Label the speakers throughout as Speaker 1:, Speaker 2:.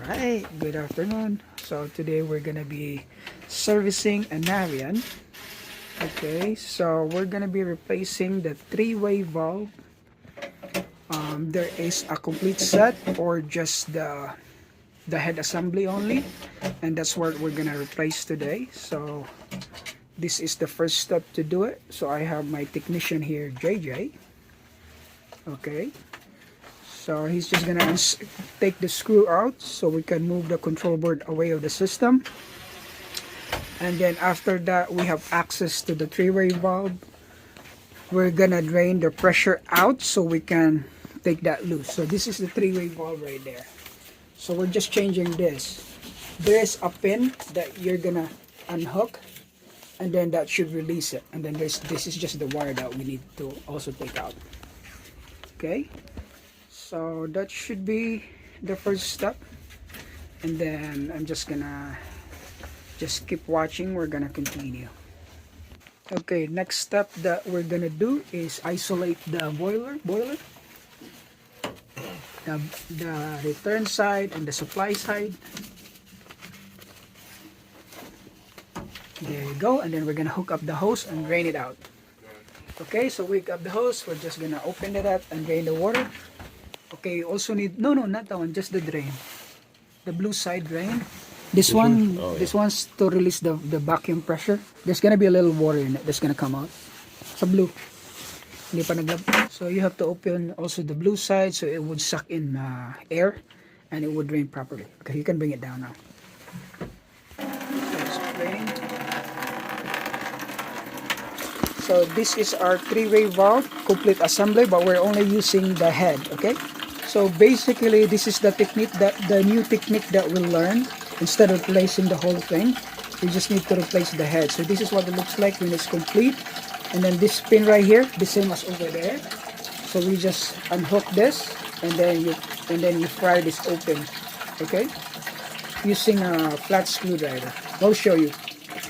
Speaker 1: Alright, good afternoon. So today we're gonna be servicing a Navien. Okay, so we're gonna be replacing the three-way valve. There is a complete set or just the head assembly only, and that's what we're gonna replace today. So this is the first step to do it. So I have my technician here, JJ. Okay, so he's just gonna take the screw out so we can move the control board away of the system. And then after that, we have access to the three-way valve. We're gonna drain the pressure out so we can take that loose. So this is the three-way valve right there. So we're just changing this. There is a pin that you're gonna unhook, and then that should release it. And then this is just the wire that we need to also take out. Okay, so that should be the first step. And then I'm just gonna keep watching. We're gonna continue. Okay, next step that we're gonna do is isolate the boiler, the return side and the supply side. There you go. And then we're gonna hook up the hose and drain it out. Okay, so we hook up the hose. We're just gonna open it up and drain the water. Okay, you also need no, not that one, just the drain, the blue side drain. This one, oh, yeah. This one's to release the vacuum pressure. There's gonna be a little water in it that's gonna come out. Sa blue. Hindi pa naglab. So you have to open also the blue side so it would suck in air and it would drain properly. Okay, you can bring it down now. So this is our three-way valve complete assembly, but we're only using the head. Okay. So basically, this is the technique the new technique that we'll learn. Instead of replacing the whole thing, we just need to replace the head. So this is what it looks like when it's complete. And then this pin right here, the same as over there. So we just unhook this, and then you pry this open, okay? Using a flat screwdriver. I'll show you.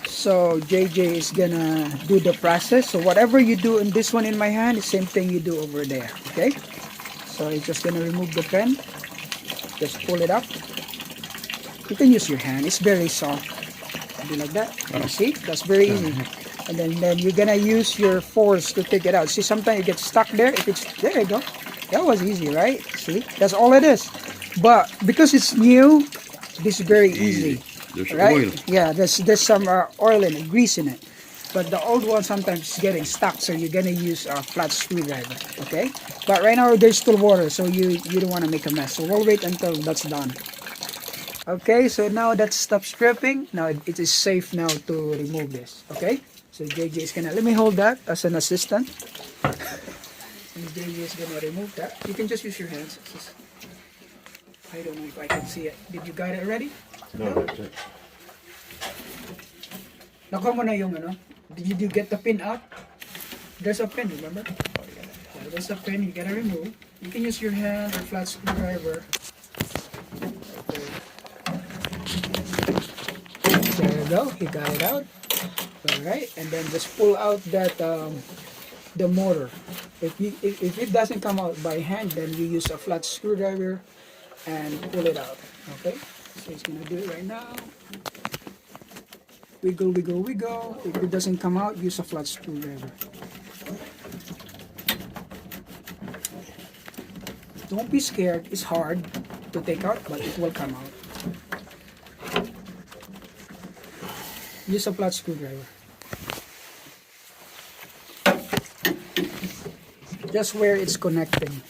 Speaker 1: So JJ is gonna do the process. So whatever you do in this one in my hand, the same thing you do over there, okay? So he's just gonna remove the pen. Just pull it up. You can use your hand. It's very soft. Do like that. You see? That's very easy. And then you're gonna use your force to take it out. See, sometimes you get stuck there. If it's there, you go. That was easy, right? See, that's all it is. But because it's new, this is very easy. There's right? Oil. Yeah, there's some oil in it, grease in it. But the old one sometimes is getting stuck, so you're gonna use a flat screwdriver. Okay. But right now there's still water, so you don't want to make a mess. So we'll wait until that's done. Okay, so now that stops dripping. Now it is safe now to remove this. Okay, so JJ is gonna, let me hold that as an assistant. And JJ is gonna remove that. You can just use your hands. I don't know if I can see it. Did you got it already? No, that's it. Nakuha mo na yung ano? Did you get the pin out? There's a pin, remember? Oh, yeah. There's a pin you gotta remove. You can use your hand or flat screwdriver. There you go, he got it out. Alright, and then just pull out that the motor. If it doesn't come out by hand, then you use a flat screwdriver and pull it out. Okay, so he's gonna do it right now. Wiggle, wiggle, wiggle. If it doesn't come out, use a flat screwdriver. Don't be scared, it's hard to take out, but it will come out. Use a flat screwdriver. Just where it's connecting.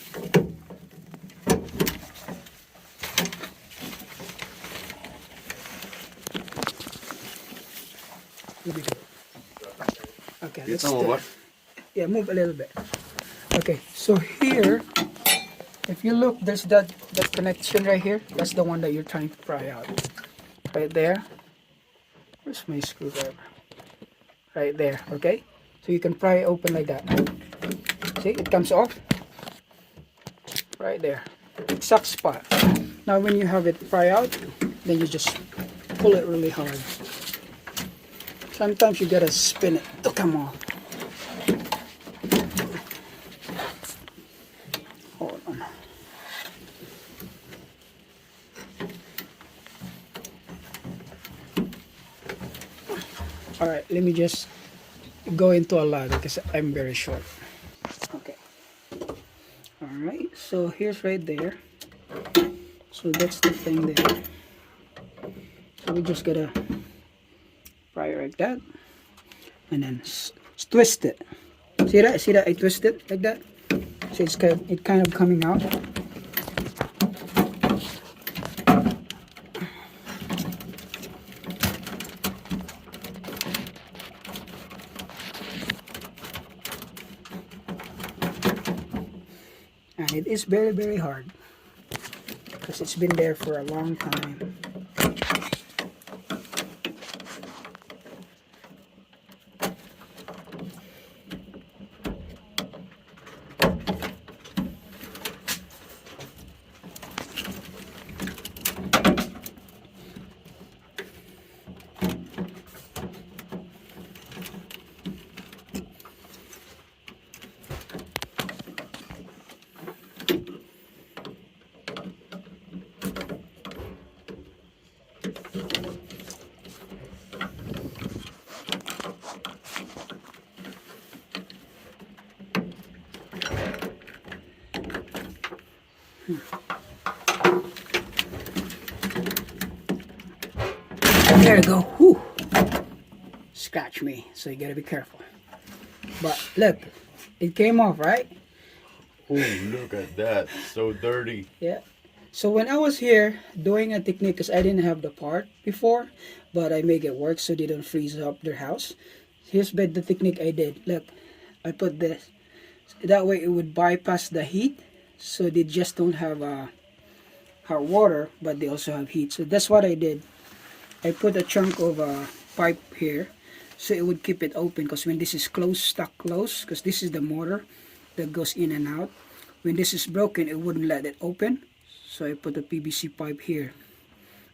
Speaker 1: Okay, let's do it. Yeah, move a little bit. Okay, so here, if you look, there's that connection right here. That's the one that you're trying to pry out. Right there. Where's my screwdriver? Right there, okay? So you can pry it open like that. See, it comes off. Right there. Exact spot. Now when you have it pry out, then you just pull it really hard. Sometimes you gotta spin it to come off. Hold on. All right, let me just go into a ladder because I'm very short. Okay. All right, so here's right there. So that's the thing there. So we just gotta pry it like that, and then twist it. See that? See that? I twist it like that. So it kind of coming out. And it is very, very hard because it's been there for a long time. There you go. Whew. Scratch me, so you gotta be careful. But look, it came off, right?
Speaker 2: Oh, look at that. So dirty.
Speaker 1: Yeah. So when I was here doing a technique, because I didn't have the part before, but I make it work so they don't freeze up their house. Here's the technique I did. Look, I put this. That way it would bypass the heat, so they just don't have hot water, but they also have heat. So that's what I did. I put a chunk of pipe here, so it would keep it open. Because when this is closed, stuck closed, because this is the motor that goes in and out. When this is broken, it wouldn't let it open. So I put a PVC pipe here.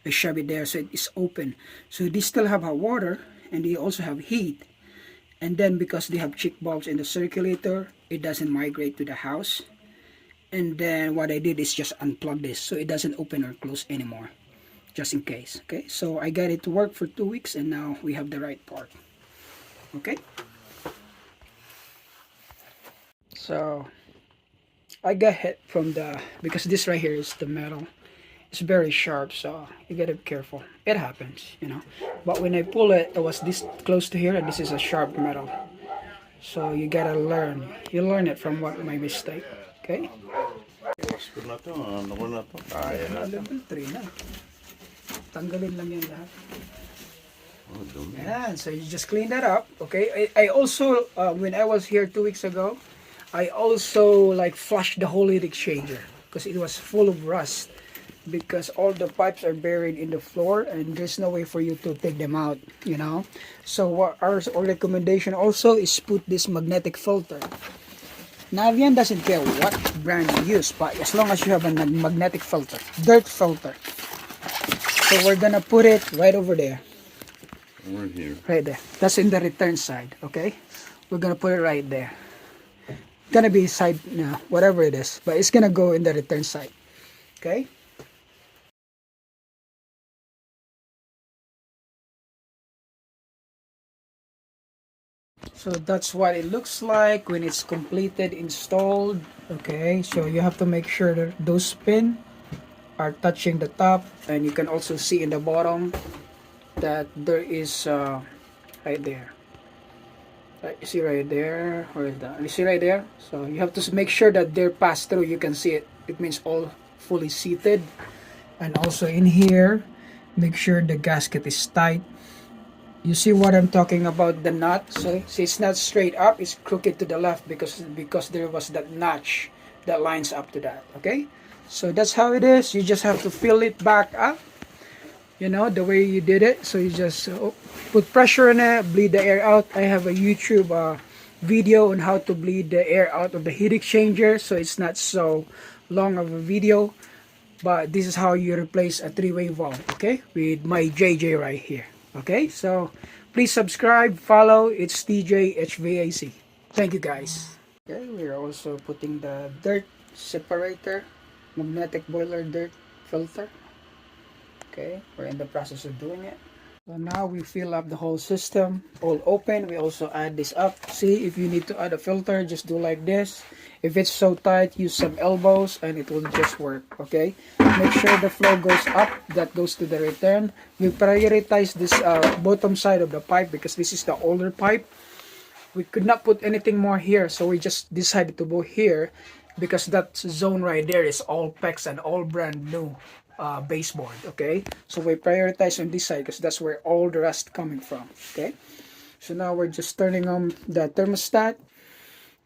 Speaker 1: I shove it there so it is open. So they still have hot water and they also have heat. And then because they have chick bulbs in the circulator, it doesn't migrate to the house. And then what I did is just unplug this so it doesn't open or close anymore, just in case. Okay, so I got it to work for 2 weeks and now we have the right part. Okay, so I got hit from because this right here is the metal. It's very sharp, so you gotta be careful. It happens, you know. But when I pull it, it was this close to here, and this is a sharp metal. So you gotta learn. You learn it from my mistake. Okay? Level 3 na. Tanggalin lang yan lahat. Yan, so you just clean that up. Okay? I also, when I was here 2 weeks ago, I also like flushed the whole heat exchanger because it was full of rust, because all the pipes are buried in the floor and there's no way for you to take them out, you know. So what our recommendation also is put this magnetic filter. Navien doesn't care what brand you use, but as long as you have a magnetic filter, dirt filter. So we're gonna put it right over there.
Speaker 2: Right here.
Speaker 1: Right there. That's in the return side, okay? We're gonna put it right there. Gonna be side, whatever it is, but it's gonna go in the return side. Okay, so that's what it looks like when it's completed, installed. Okay, so you have to make sure that those pins are touching the top, and you can also see in the bottom that there is right there. You see right there, where is that? You see right there? So you have to make sure that they're passed through. You can see it. It means all fully seated. And also in here, make sure the gasket is tight. You see what I'm talking about, the nut? So see, it's not straight up, it's crooked to the left because there was that notch that lines up to that. Okay? So that's how it is. You just have to fill it back up, you know, the way you did it. So you just put pressure in it, bleed the air out. I have a YouTube video on how to bleed the air out of the heat exchanger, so it's not so long of a video, but this is how you replace a three-way valve, okay, with my JJ right here. Okay, so please subscribe, follow. It's TJ HVAC. Thank you guys. Okay, we're also putting the dirt separator, magnetic boiler dirt filter. Okay, we're in the process of doing it. So now we fill up the whole system, all open. We also add this up. See, if you need to add a filter, just do like this. If it's so tight, use some elbows and it will just work, okay? Make sure the flow goes up, that goes to the return. We prioritize this bottom side of the pipe because this is the older pipe. We could not put anything more here, so we just decided to go here because that zone right there is all PEX and all brand new baseboard, okay? So we prioritize on this side because that's where all the rest coming from, okay? So now we're just turning on the thermostat.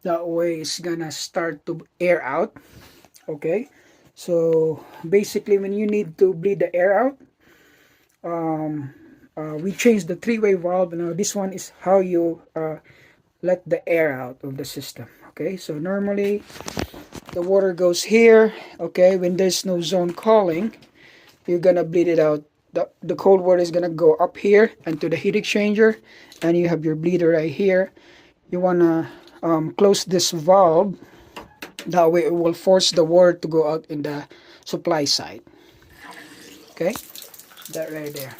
Speaker 1: That way it's gonna start to air out, okay? So basically when you need to bleed the air out, we changed the three-way valve. Now this one is how you let the air out of the system, okay? So normally the water goes here, okay? When there's no zone calling, you're gonna bleed it out. The cold water is gonna go up here and to the heat exchanger, and you have your bleeder right here. You wanna close this valve, that way it will force the water to go out in the supply side, okay? That right there.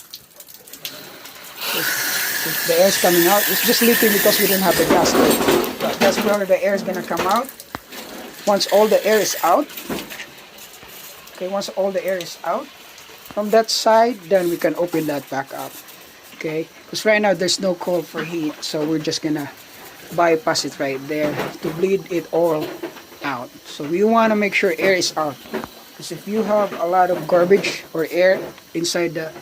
Speaker 1: If the air is coming out, it's just leaking because we didn't have the gasket. But that's where the air is gonna come out. Once all the air is out, okay, once all the air is out from that side, then we can open that back up, okay? Because right now there's no call for heat, so we're just gonna bypass it right there to bleed it all out. So we want to make sure air is out, because if you have a lot of garbage or air inside the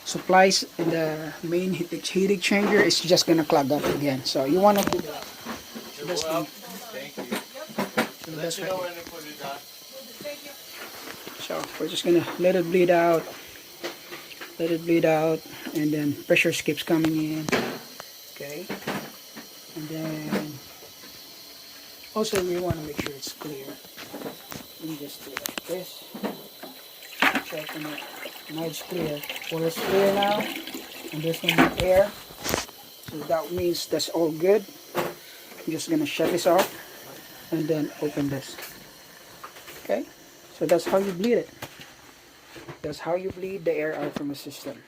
Speaker 1: supplies in the main heat exchanger, it's just gonna clog up again. So you want to do that.
Speaker 2: Thank you.
Speaker 1: So that's
Speaker 2: You
Speaker 1: right.
Speaker 2: know when to put it on.
Speaker 1: So we're just gonna let it bleed out, and then pressure keeps coming in, okay? And then also we want to make sure it's clear. Let me just do like this. Checking it. Now it's clear. Well, it's clear now, and there's no more air. So that means that's all good. I'm just gonna shut this off and then open this. Okay? So that's how you bleed it. That's how you bleed the air out from the system.